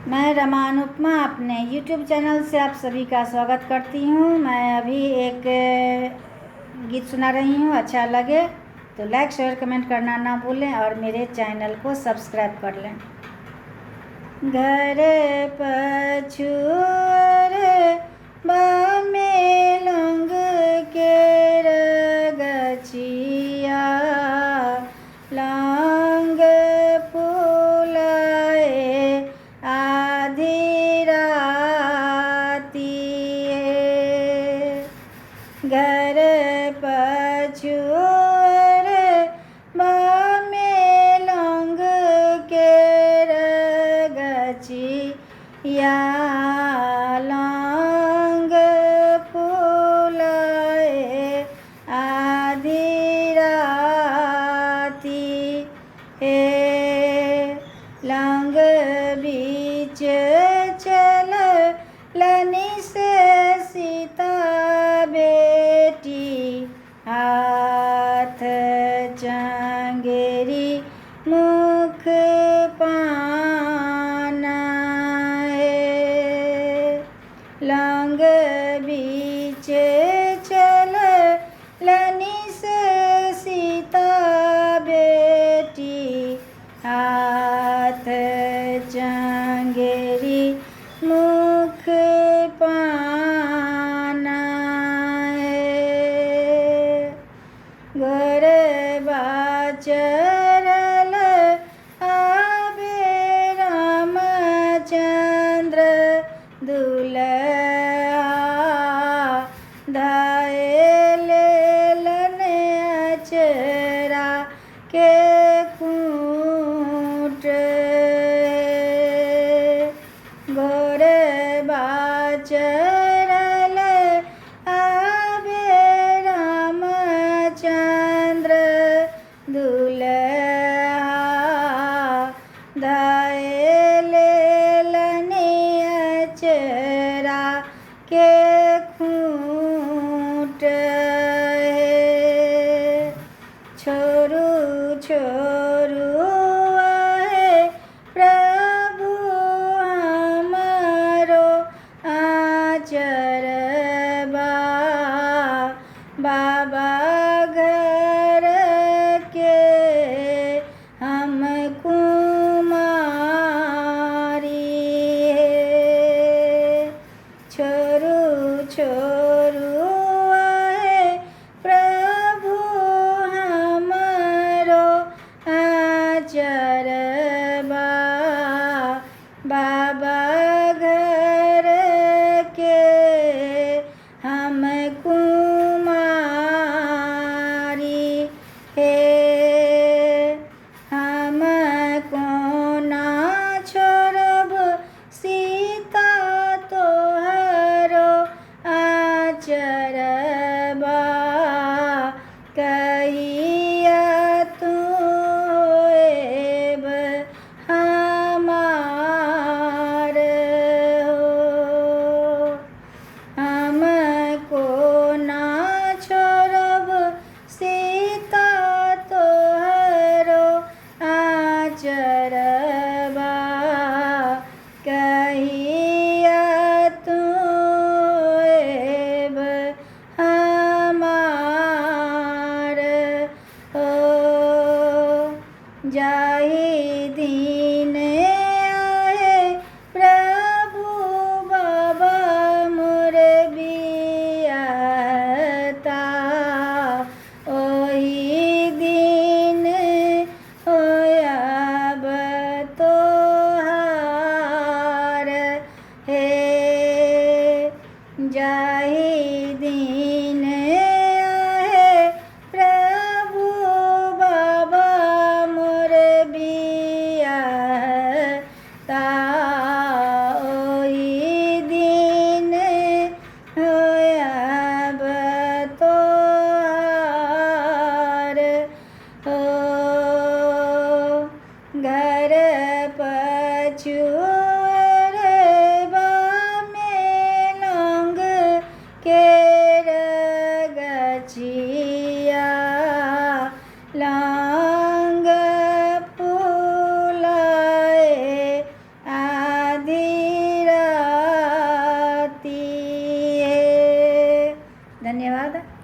मैं रमा अनुपमा अपने YouTube channel से आप सभी का स्वागत करती हूँ। मैं अभी एक गीत सुना रही हूँ। अच्छा लगे तो लाइक शेयर कमेंट करना ना भूलें और मेरे चैनल को सब्सक्राइब कर लें। घर पछुअर बामे लंग के रगचिया लंग फूलाए आधी रातिए। घर पछुअर बामे लंग के रगचिया लंग फूलाए आधी राती हे। लंग बीच चल लनी से सीता बेटी हाथ चंगेरी मुख पाना है। लंग बीच चल लनी से सीता बेटी हाथ चंगेरी मुख पाना है। घर बाचरल आबे रामचंद्र दुल्हा धाये लेलन अचरा के खूंट। घर बाचरल आबे रामचंद्र दुल्हा धाये लेलन अचरा के खूंट है। छोरू छोरू आहे प्रभु हमारो आचरबा बाबा घर के हम कुमारी है। छोरू छोरू आहे प्रभु हमारो आचरबा बाबा घर के हम कुमारी हे। हम को ना छोड़ब सीता तोहरो आचरबा कहिया तू एब हमार हो। हमको ना छोड़ब सीता तोहरो आचरबा कहिया तू एब हमार हो। जाहि दिन आए प्रभु बाबा मोर बियाता ओही दिन होयब तोहार हे। जाहि दिन आहे प्रभु बाबा मोर बियाता ओही दिन होयब तोहार हो। घर पछुअर बामे लंग के रगचिया लंग फूलाए आधी धन्यवाद।